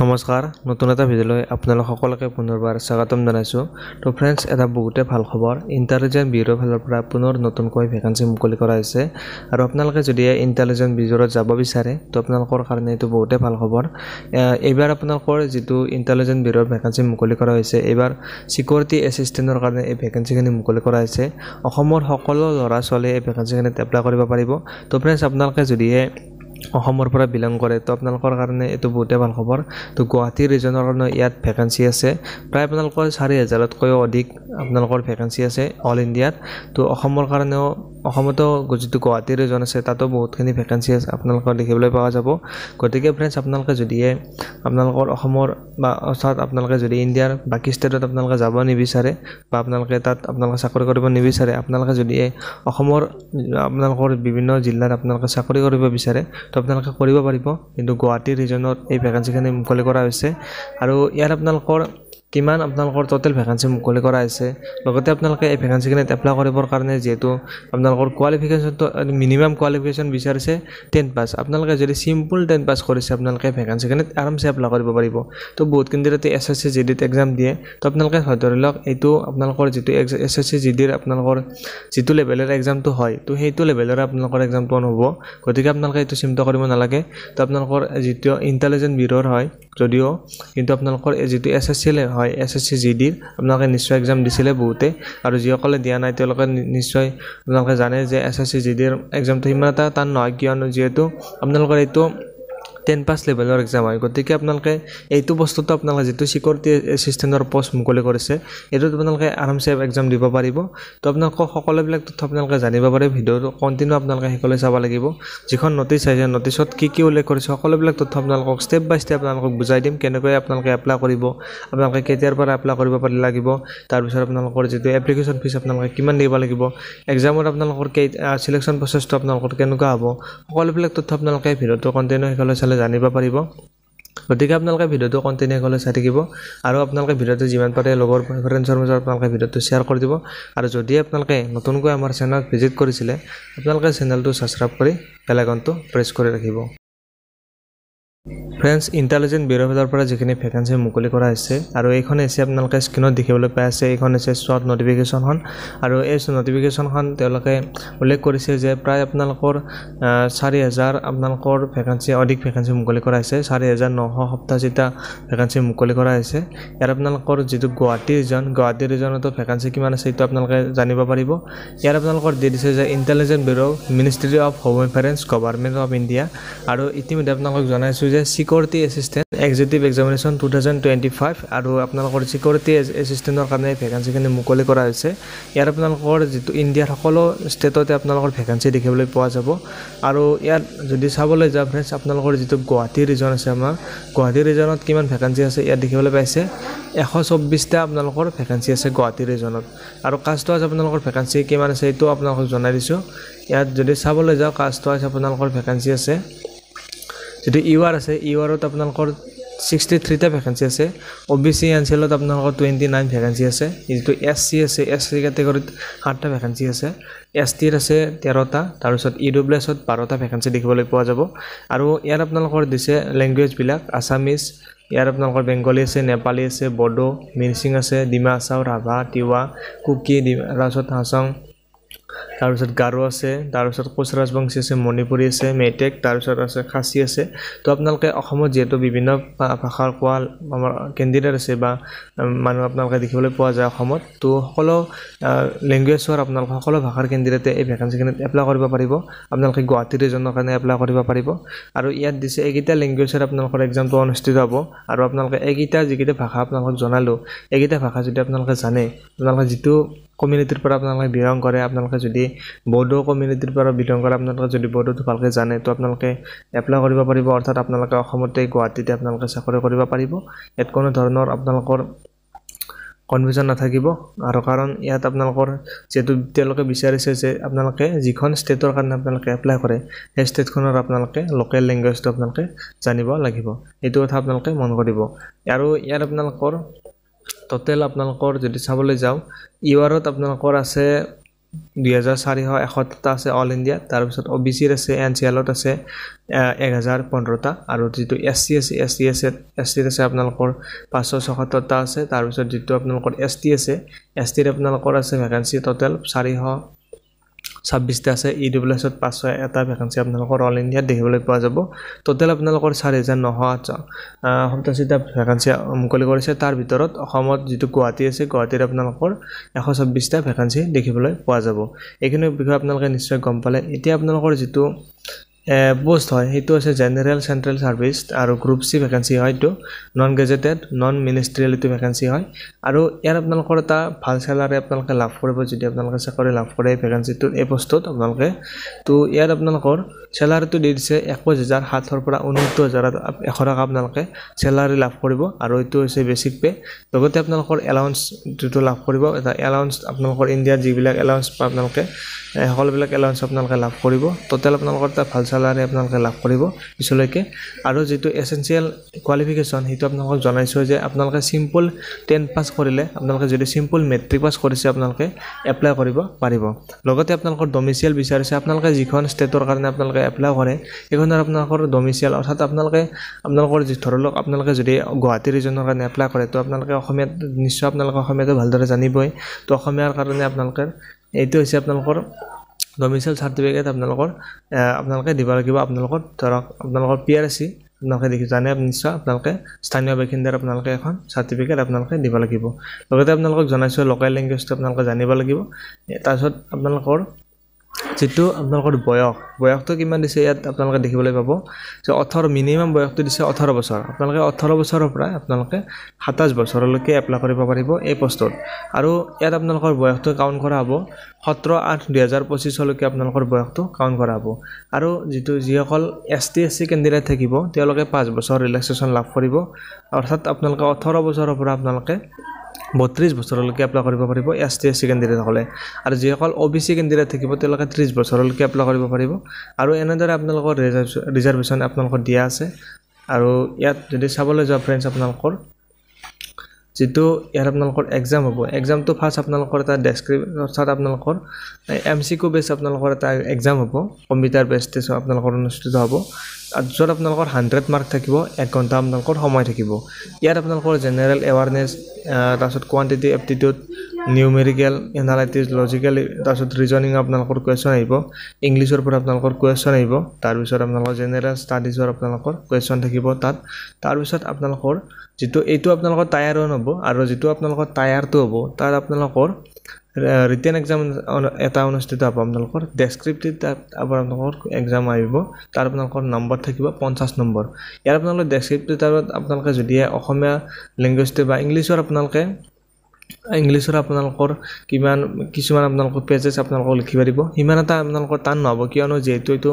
নমস্কাৰ নতুন এটা ভিডিঅ'লৈ আপোনালোক সকলোকে পুনৰবাৰ স্বাগতম জনাইছো তো ফ্ৰেণ্ডছ এটা বহুতে ভাল খবৰ ইন্টেলিজেন্ট ব্যুৰ ফালৰ পৰা পুনৰ নতুনকৈ ভ্যাকেন্সি মুকলি কৰা হৈছে আৰু আপোনালোকে যদি ইন্টেলিজেন্ট ব্যুৰত যাব বিচাৰে তো আপোনালোকৰ কাৰণে এটো বহুতে ভাল খবৰ এইবাৰ আপোনালোকৰ যেটো ইন্টেলিজেন্ট ব্যুৰৰ ভ্যাকেন্সি মুকলি কৰা হৈছে এইবাৰ সিকিউৰিটি এসিস্টেন্টৰ কাৰণে এই ভ্যাকেন্সিখিনি মুকলি কৰা হৈছে অসমৰ সকলো ল'ৰা ছোৱালীয়ে এই ভ্যাকেন্সিখিনি এপ্লাই কৰিব পাৰিব তো ফ্ৰেণ্ডছ আপোনালোকে যদি অসমৰ পৰা বিলং কৰে তো আপোনালোকৰ কাৰণে এটো বহুতে ভাল খবৰ তো গুৱাহাটী ৰিজনৰ কাৰণে ইয়াত ভ্যাকেন্সি আছে প্ৰায় আপোনালোকৰ 4000 তকৈ অধিক আপোনালোকৰ ভ্যাকেন্সি আছে অল ইণ্ডিয়াত তো অসমৰ কাৰণেও অসমতো যেটো গুৱাহাটী ৰিজন আছে তাতো বহুতখিনি ভ্যাকেন্সি আছে আপোনালোকৰ দেখিবলৈ পোৱা যাব গতিকে ফ্ৰেণ্ডছ আপোনালোকে যদি আপোনালোকৰ অসমৰ বা অৰ্থাৎ আপোনালোকে যদি ইণ্ডিয়াৰ বাকি ষ্টেটত আপোনালোকে যাব নিবিচাৰে বা আপোনালোকে তাত আপোনালোকে চাকৰি কৰিব নিবিচাৰে আপোনালোকে যদি অসমৰ আপোনালোকৰ বিভিন্ন জিলাত আপোনালোকে চাকৰি কৰিব বিচাৰে তো আপোনালোকে কৰিব পাৰিব কিন্তু গুৱাহাটী ৰিজনত এই ভ্যাকেন্সিখিনি মুকলি কৰা হৈছে আৰু ইয়াৰ আপোনালোকৰ কিমান আপোনালোকৰ টোটাল ভ্যাকেন্সি মুকলি কৰা হৈছে লগতে আপোনালোকে এই ভ্যাকেন্সিখিনি এপ্লাই কৰিবৰ কাৰণে যেটো আপোনালোকৰ কোৱালিফিকেশনটো মিনিমাম কোৱালিফিকেশন বিচাৰিছে 10 পাস আপোনালোকে যদি সিম্পল 10 পাস কৰিছে আপোনালোকে ভ্যাকেন্সিখিনি আৰামছে এপ্লাই কৰিব পাৰিব তো বহুত কেন্দ্ৰতে এসএসসি জিডিত এক্সাম দিয়ে তো আপোনালোকে ধৰিলক এইটো আপোনালোকৰ যেটো এসএসসি জিডিৰ আপোনালোকৰ যেটো লেভেলৰ এক্সামটো হয় তো সেইটো লেভেলৰ আপোনালোকৰ এক্সামটো হ'ব গতিকে আপোনালোকে এইটো চিন্তা কৰিব নালাগে তো আপোনালোকৰ যেটো ইন্টেলিজেন্ট ব্যুৰৰ হয় যদিও কিন্তু আপোনালোকৰ যেটো এসএসসি হয় এসএসসি জিডিৰ আপোনালোকে নিশ্চয় এক্সাম দিছিলে বহুতে আৰু যিসকলে দিয়া নাই তেওঁলোকে নিশ্চয় আপোনালোকে জানে যে এসএসসি জিডিৰ এক্সামটো ইমান এটা টান নহয় কিয়নো যেহেতু আপোনালোকৰ এইটো 10 পাস লেভেলৰ এক্সাম হয় গতিকে আপোনালোকে এইটো বস্তুটো আপোনালোকে যেটো সিকিউৰিটি এসিস্টেন্টৰ পোষ্ট মুকলি কৰিছে এটোত আপোনালোকে আৰামছে এক্সাম দিব পাৰিব তো আপোনালোক সকলোবিলাক তথ্য আপোনালোকে জানিব পাৰে ভিডিঅটো কন্টিনিউ আপোনালোকে হেকলে চাব লাগিব যিখন নটিচ আছে নটিচত কি উল্লেখ কৰিছে সকলোবিলাক তথ্য আপোনালোকক স্টেপ বাই স্টেপ আপোনালোকক বুজাই দিম কেনেকৈ আপোনালোকে এপ্লাই কৰিব আপোনালোকে কেতিয়াৰ পৰা এপ্লাই কৰিব লাগিব তাৰ পিছত আপোনালোকৰ যেটো এপ্লিকেশন ফিস আপোনালোকে কিমান দিব লাগিব এক্সামত আপোনালোকৰ সিলেকশন প্ৰসেসটো আপোনালোকৰ কেনেকুৱা হ'ব সকলোবিলাক তথ্য আপোনালোকে ভিডিঅটো কন্টিনিউ হেকলে চালে জানিব পাৰিব গতিকে আপোনালোকে ভিডিঅটো কন্টিনিউ কৰি চাই থাকিব আৰু আপোনালোকে ভিডিঅটো যিমান পাৰে লগৰ ফ্ৰেণ্ডছৰ মাজত আপোনালোকে ভিডিঅটো শেয়াৰ কৰি দিব আৰু যদি আপোনালোকে নতুনকৈ আমাৰ চেনেল ভিজিট কৰিছিলে আপোনালোকে চেনেলটো সাবস্ক্ৰাইব কৰি বেল আইকনটো প্ৰেছ কৰি ৰাখিব ফ্ৰেণ্ডছ ইন্টেলিজেন্ট ব্যুৰৰ ফালৰ পৰা যিখিনি ভ্যাকেন্সি মুকলি কৰা হৈছে আৰু এইখন আছে আপোনালোকে স্ক্ৰিনত দেখিবলৈ পাই আছে এইখন আছে শৰ্ট নোটিফিকেশনখন আৰু এই নোটিফিকেশনখন তেওঁলোকে উল্লেখ কৰিছে যে প্ৰায় আপোনালোকৰ 4000 আপোনালোকৰ ভ্যাকেন্সি অধিক ভ্যাকেন্সি মুকলি কৰা হৈছে 4987টা ভ্যাকেন্সি মুকলি কৰা হৈছে ইয়াৰ আপোনালোকৰ যেটো গুৱাহাটী ৰিজনতো ভ্যাকেন্সি কিমান আছে এটা আপোনালোকে জানিব পাৰিব ইয়াৰ আপোনালোকৰ দি দিছে যে intelligent bureau ministry of home affairs government of India আৰু ইতিমধ্যে আপোনালোকক জনাইছো যে সিকিউৰিটি এসিস্টেন্ট এক্সিকিউটিভ এক্সামিনেশন 2025 আৰু আপোনালোকৰ সিকিউৰিটি এসিস্টেন্টৰ কাৰণে ভ্যাকেন্সিখিনি মুকলি কৰা হৈছে ইয়াৰ আপোনালোকৰ যেটো ইণ্ডিয়াৰ সকলো ষ্টেটতে আপোনালোকৰ ভ্যাকেন্সি দেখিবলৈ পোৱা যাব আৰু ইয়াত যদি চাবলৈ যাওঁ ফ্ৰেণ্ডছ আপোনালোকৰ যেটো গুৱাহাটী ৰিজন আছে আমাৰ গুৱাহাটী ৰিজনত কিমান ভ্যাকেন্সি আছে ইয়াত দেখিবলৈ পাইছে 124টা আপোনালোকৰ ভ্যাকেন্সি আছে গুৱাহাটী ৰিজনত আৰু কাষ্ট ৱাইজ আপোনালোকৰ ভ্যাকেন্সি কিমান আছে এটো আপোনালোকক জনাই দিছো ইয়াত যদি চাবলৈ যাওঁ কাষ্ট ৱাইজ আপোনালোকৰ ভ্যাকেন্সি আছে যেটো ইউআৰ আছে ইউআৰত আপোনালোকৰ 63টা ভ্যাকেন্সি আছে ওবিসি এনসেলত আপোনালোকৰ 29 ভ্যাকেন্সি আছে যেটো এসসি আছে এসসি ক্যাটাগৰীত 8টা ভ্যাকেন্সি আছে এসটিৰ আছে 13টা তাৰ পিছত ইডব্লিউএছত 12টা ভ্যাকেন্সি দেখিবলৈ পোৱা যাব আৰু ইয়াৰ আপোনালোকৰ দিছে ল্যাঙ্গুৱেজ বিলাক আসামিজ ইয়াৰ আপোনালোকৰ বেংগলী আছে নেপালী আছে বড়ো মিচিং আছে ডিমা হাছাও ৰাভা তিৱা কুকি ৰাজত হাছং তাৰ পিছত গাৰো আছে তাৰ পিছত কোচ ৰাজবংশী আছে মণিপুৰী আছে মেটেক তাৰ পিছত আছে খাসী আছে তো আপোনালোকে অসমত যেটো বিভিন্ন ভাষাৰ কোৱা আমাৰ কেন্ডিডেট আছে বা মানুহ আপোনালোকে দেখিবলৈ পোৱা যায় অসমত তো সকলো ল্যাঙ্গুৱেজৰ আপোনালোক সকলো ভাষাৰ কেন্ডিডেটে এই ভ্যাকেন্সিখিনি এপ্লাই কৰিব পাৰিব আপোনালোকে গুৱাহাটী ৰিজনৰ কাৰণে এপ্লাই কৰিব পাৰিব আৰু ইয়াত দিছে এইকেইটা ল্যাঙ্গুৱেজৰ আপোনালোকৰ এক্সামটো অনুষ্ঠিত হ'ব আৰু আপোনালোকে এইকেইটা যিকেইটা ভাষা আপোনালোকক জনালো এইকেইটা ভাষা যদি আপোনালোকে জানে আপোনালোকে যেটো কমিউনিটিৰ পৰা আপোনালোকে বিলং কৰে আপোনালোকে যদি বড়ো কমিউনিটিৰ পৰা বিলং কৰে আপোনালোকে যদি বড়োটো ভালকৈ জানে তো আপোনালোকে এপ্লাই কৰিব পাৰিব অৰ্থাৎ আপোনালোকে অসমতে গুৱাহাটীতে আপোনালোকে চাকৰি কৰিব পাৰিব এত কোনো ধৰণৰ আপোনালোকৰ কনফিউজন নাথাকিব আৰু কাৰণ ইয়াত আপোনালোকৰ যেটো তেওঁলোকে বিচাৰিছে যে আপোনালোকে যিখন ষ্টেটৰ কাৰণে আপোনালোকে এপ্লাই কৰে সেই ষ্টেটখনৰ আপোনালোকে লোকেল ল্যাঙ্গুৱেজটো আপোনালোকে জানিব লাগিব এইটো কথা আপোনালোকে মন কৰিব আৰু ইয়াৰ আপোনালোকৰ টোটাল আপোনালোকৰ যদি চাবলৈ যাওঁ ইউআৰত আপোনালোকৰ আছে 2471টা আছে অল ইণ্ডিয়া তাৰপিছত OBCৰ আছে NCLত আছে 1015টা আৰু যেটো SC আছে আপোনালোকৰ 576টা আছে তাৰপিছত যেটো আপোনালোকৰ ST আছে STৰ আপোনালোকৰ আছে ভ্যাকেন্সি টোটাল 426টা আছে EWS ত 500 এটা ভ্যাকেন্সি আপোনালোকৰ অল ইণ্ডিয়াত দেখিবলৈ পোৱা যাব টোটাল আপোনালোকৰ 4987টা ভ্যাকেন্সি মুকলি কৰিছে তাৰ ভিতৰত অসমত যেটো গুৱাহাটী আছে গুৱাহাটীৰ আপোনালোকৰ 126টা ভ্যাকেন্সি দেখিবলৈ পোৱা যাব এইখিনি বিষয় আপোনালোকে নিশ্চয় গম পালে এতিয়া আপোনালোকৰ যেটো পোষ্ট হয় হেতু আছে জেনাৰেল সেন্ট্ৰেল সাৰ্ভিস আৰু গ্ৰুপ সি ভ্যাকেন্সি হয় তো নন গেজেটেড নন মিনিষ্ট্ৰিয়েল এটো ভ্যাকেন্সি হয় আৰু ইয়াৰ আপোনালোকৰ এটা ভাল স্যালাৰি আপোনালোকে লাভ কৰিব যদি আপোনালোকে চাকৰি লাভ কৰে ভ্যাকেন্সিটো এই পোষ্টত আপোনালোকে তো ইয়াৰ আপোনালোকৰ স্যালাৰিটো দি দিছে 21700 ৰ পৰা 29100 টকা আপোনালোকে স্যালাৰি লাভ কৰিব আৰু এটো হৈছে বেসিক পে লগতে আপোনালোকৰ এলাউন্স যেটো লাভ কৰিব এটা এলাউন্স আপোনালোকৰ ইণ্ডিয়াৰ যিবিলাক এলাউন্স আপোনালোকে সকলোবিলাক এলাউন্স আপোনালোকে লাভ কৰিব টোটাল আপোনালোকৰ এটা ভাল স্যালাৰি আপোনালোকে লাভ কৰিব পিছলৈকে আৰু যেটো এসেনশিয়াল কোৱালিফিকেশন হেতু আপোনালোকক জনাইছো যে আপোনালোকে সিম্পল 10 পাস কৰিলে আপোনালোকে যদি সিম্পল মেট্ৰিক পাস কৰিছে আপোনালোকে এপ্লাই কৰিব পাৰিব লগতে আপোনালোকৰ ডমিসাইল বিচাৰিছে আপোনালোকে যিখন ষ্টেটৰ কাৰণে আপোনালোকে এপ্লাই কৰে এইখনৰ আপোনালোকৰ ডমিসাইল অৰ্থাৎ আপোনালোকৰ যি ধৰলক আপোনালোকে যদি গুৱাহাটী ৰিজনৰ কাৰণে এপ্লাই কৰে তো আপোনালোকে অসমীয়া নিশ্চয় আপোনালোকে অসমীয়াটো ভালদৰে জানিবই তো অসমীয়াৰ কাৰণে আপোনালোকে এইটো হৈছে আপোনালোকৰ ডমিসাইল সাৰ্টিফিকেট আপোনালোকে দিব লাগিব আপোনালোকৰ ধৰক আপোনালোকৰ PRC আপোনালোকে দেখি জানে নিশ্চয় আপোনালোকে স্থানীয় বাসিন্দাৰ আপোনালোকে এখন সাৰ্টিফিকেট আপোনালোকে দিব লাগিব লগতে আপোনালোকক জনাইছো লোকেল ল্যাঙ্গুৱেজটো আপোনালোকে জানিব লাগিব তাৰপিছত আপোনালোকৰ যেটো আপোনালোকৰ বয়সটো কিমান দিছে ইয়াত আপোনালোকে দেখিবলৈ পাব যে 18 মিনিমাম বয়সটো দিছে 18 বছৰ আপোনালোকে 18 বছৰৰ পৰা আপোনালোকে 27 বছৰলৈকে এপ্লাই কৰিব পাৰিব এই পোষ্টত আৰু ইয়াত আপোনালোকৰ বয়সটো কাউন্ট কৰা হ'ব 17/8/2025 লৈকে আপোনালোকৰ বয়সটো কাউন্ট কৰা হ'ব আৰু যেটো যিসকল ST/SC কেণ্ডিডেট থাকিব তেওঁলোকে 5 বছৰ ৰিলেক্সেশন লাভ কৰিব অৰ্থাৎ আপোনালোকে 18 বছৰৰ পৰা আপোনালোকে 32 বছৰলৈকে এপ্লাই কৰিব পাৰিব ST/SC কেণ্ডিডেট হলে আৰু যিসকল OBC কেণ্ডিডেট থাকিব তেওঁলোকে 30 বছৰলৈকে এপ্লাই কৰিব পাৰিব আৰু এনেদৰে আপোনালোকৰ ৰিজাৰ্ভেশন আপোনালোকৰ দিয়া আছে আৰু ইয়াত যদি চাবলৈ যোৱা ফ্ৰেন্ডছ আপোনালোকৰ যেটো ইয়াৰ আপোনালোকৰ এক্সাম হ'ব এক্সামটো ফাৰ্স্ট আপোনালোকৰ এটা ডেসক্ৰিপচন অৰ্থাৎ আপোনালোকৰ MCQ বেস আপোনালোকৰ এটা এক্সাম হ'ব কম্পিউটাৰ বেস টেষ্ট আপোনালোকৰ অনুষ্ঠিত হ'ব যত আপোনালোকৰ 100 মাৰ্ক থাকিব 1 ঘণ্টা আপোনালোকৰ সময় থাকিব ইয়াত আপোনালোকৰ জেনাৰেল এৱাৰনেস তাৰপিছত quantity aptitude numerical analytics logical তাৰপিছত ৰিজনিং আপোনালোকৰ কোৱেশ্চন আহিব ইংলিছৰ পৰা আপোনালোকৰ কোৱেশ্চন আহিব তাৰপিছত আপোনালোকৰ জেনাৰেল ষ্টাডিজৰ আপোনালোকৰ কোৱেশ্চন থাকিব তাৰপিছত আপোনালোকৰ যেটো এইটো আপোনালোকৰ টায়াৰ 1 হ'ব আৰু যেটো আপোনালোকৰ টায়াৰ 2 হ'ব তাৰ আপোনালোকৰ ৰিটেন এক্সাম এটা অনুষ্ঠিত হ'ব আপোনালোকৰ ডেসক্ৰিপটিভ আপোনালোকৰ এক্সাম আহিব তাৰ আপোনালোকৰ নম্বৰ থাকিব 50 নম্বৰ ইয়াৰ আপোনালোকৰ ডেসক্ৰিপটিভ আপোনালোকে যদি অসমীয়া ল্যাঙ্গুৱেজটো বা ইংলিছৰ আপোনালোকৰ কিছুমান আপোনালোকৰ পেজেছ আপোনালোকৰ লিখিব দিব ইমান এটা আপোনালোকৰ টান নহব কিয়নো যেহেতু এইটো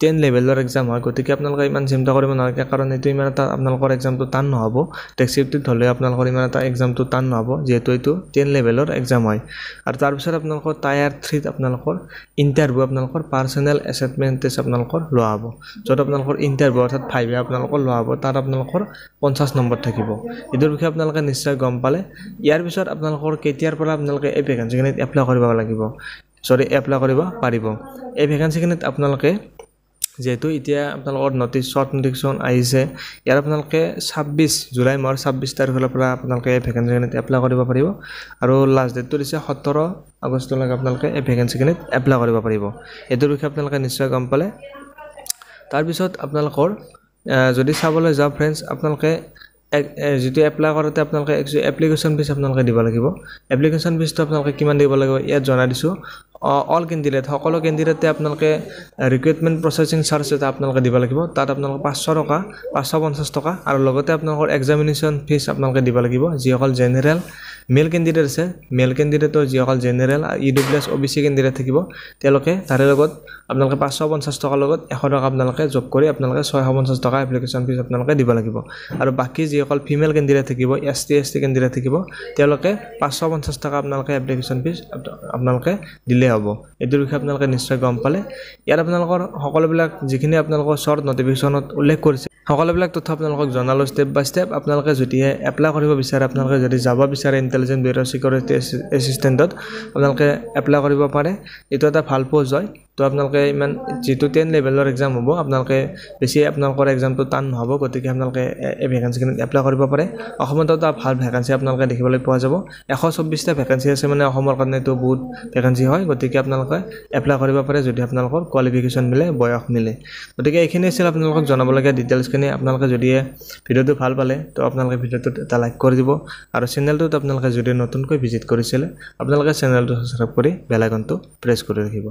10 লেভেলৰ এক্সাম হয় গতিকে আপোনালোকে ইমান চিন্তা কৰিব নালাগে কাৰণ এইটো ইমান এটা আপোনালোকৰ এক্সামটো টান নহব ডেসক্ৰিপটিভ হলে আপোনালোকৰ ইমান এটা এক্সামটো টান নহব যেহেতু এইটো 10 লেভেলৰ এক্সাম হয় আৰু তাৰ পিছত আপোনালোকৰ টায়াৰ 3 আপোনালোকৰ ইন্টাৰভিউ আপোনালোকৰ পাৰ্সোনেল এছেছমেন্ট টেষ্ট আপোনালোকৰ লোৱা হ'ব যত আপোনালোকৰ ইন্টাৰভিউ অৰ্থাৎ 5 আপোনালোকৰ লোৱা হ'ব তাত আপোনালোকৰ 50 নম্বৰ থাকিব এটোৰ বিষয়ে আপোনালোকে নিশ্চয় গম পালে ইয়াৰ পিছত আপোনালোকৰ কেতিয়াৰ পৰা আপোনালোকে এই ভ্যাকেন্সিখিনিত এপ্লাই কৰিব লাগিব এপ্লাই কৰিব পাৰিব এই ভ্যাকেন্সিখিনিত আপোনালোকে যেহেতু এতিয়া আপোনালোকৰ নটিচ শৰ্ট নটিফিকেশন আহিছে ইয়াৰ আপোনালোকে 26 জুলাই 26 তাৰিখৰ পৰা আপোনালোকে ভ্যাকেন্সিখিনিত এপ্লাই কৰিব পাৰিব আৰু লাষ্ট ডেটটো দিছে 17 আগষ্টলৈকে আপোনালোকে এই ভ্যাকেন্সিখিনিত এপ্লাই কৰিব পাৰিব এটোৰ বিষয়ে আপোনালোকে নিশ্চয় গম পালে তাৰ পিছত আপোনালোকৰ যদি চাবলৈ যাও ফ্ৰেন্ডছ আপোনালোকে যেটো এপ্লাই কৰোতে আপোনালোকে এপ্লিকেশন ফিস আপোনালোকে দিব লাগিব এপ্লিকেশন ফিসটো আপোনালোকে কিমান দিব লাগিব ইয়াত জনা দিছো অল ক্যান্ডিডেট সকলো ক্যান্ডিডেটে আপোনালোকে ৰিক্ৰুটমেন্ট প্ৰসেসিং চাৰ্জ এটা আপোনালোকে দিব লাগিব তাত আপোনালোকে 500 টকা 550 টকা আৰু লগতে আপোনালোকৰ এক্সামিনেশন ফিস আপোনালোকে দিব লাগিব যিসকল জেনাৰেল মেল ক্যান্ডিডেট আছে মেল ক্যান্ডিডেটৰ যিসকল জেনাৰেল EWS OBC ক্যান্ডিডেট থাকিব তেওঁলোকে তাৰে লগত আপোনালোকে 550 টকা লগত 100 টকা আপোনালোকে যোগ কৰি আপোনালোকে 650 টকা এপ্লিকেশন ফিস আপোনালোকে দিব লাগিব আৰু বাকি যিসকল ফিমেল ক্যান্ডিডেট থাকিব ST/SC ক্যান্ডিডেট থাকিব তেওঁলোকে 550 টকা আপোনালোকে এপ্লিকেশন ফিস আপোনালোকে দিলে হ'ব এইটোৰ বিষয়ে আপোনালোকে নিশ্চয় গম পালে ইয়াত আপোনালোকৰ সকলোবিলাক যিখিনি আপোনালোকৰ শৰ্ট নটিফিকেশ্যনত উল্লেখ কৰিছে সকলোবিলাক তথ্য আপোনালোকক জনালো ষ্টেপ বাই ষ্টেপ আপোনালোকে যদি এপ্লাই কৰিব বিচাৰে আপোনালোকে যদি যাব বিচাৰে ইন্টেলিজেন্ট ব্যুৰ সিকিউৰিটি এসিস্টেন্টত আপোনালোকে এপ্লাই কৰিব পাৰে এটো এটা ভাল পোষ্ট হয় তো আপোনালোকে ইমান যেটো 10 লেভেলৰ এক্সাম হ'ব আপোনালোকে বেছি আপোনালোকৰ এক্সামটো টান নহব গতিকে আপোনালোকে এই ভ্যাকেন্সিখিনিত এপ্লাই কৰিব পাৰে অসমত এটা ভাল ভ্যাকেন্সি আপোনালোকে দেখিবলৈ পোৱা যাব 124টা ভ্যাকেন্সি আছে মানে অসমৰ কাৰণে তো বহুত ভ্যাকেন্সি হয় গতিকে আপোনালোকে এপ্লাই কৰিব পাৰে যদি আপোনালোকৰ কোৱালিফিকেশন মিলে বয়স মিলে গতিকে এইখিনি আছিল আপোনালোকক জনাবলগীয়া ডিটেইলছখিনি আপোনালোকে যদি ভিডিওটো ভাল পালে তো আপোনালোকে ভিডিওটোত এটা লাইক কৰি দিব আৰু চেনেলটোত আপোনালোকে যদি নতুনকৈ ভিজিট কৰিছিল আপোনালোকে চেনেলটো সাবস্ক্ৰাইব কৰি বেল আইকনটো প্ৰেছ কৰি ৰাখিব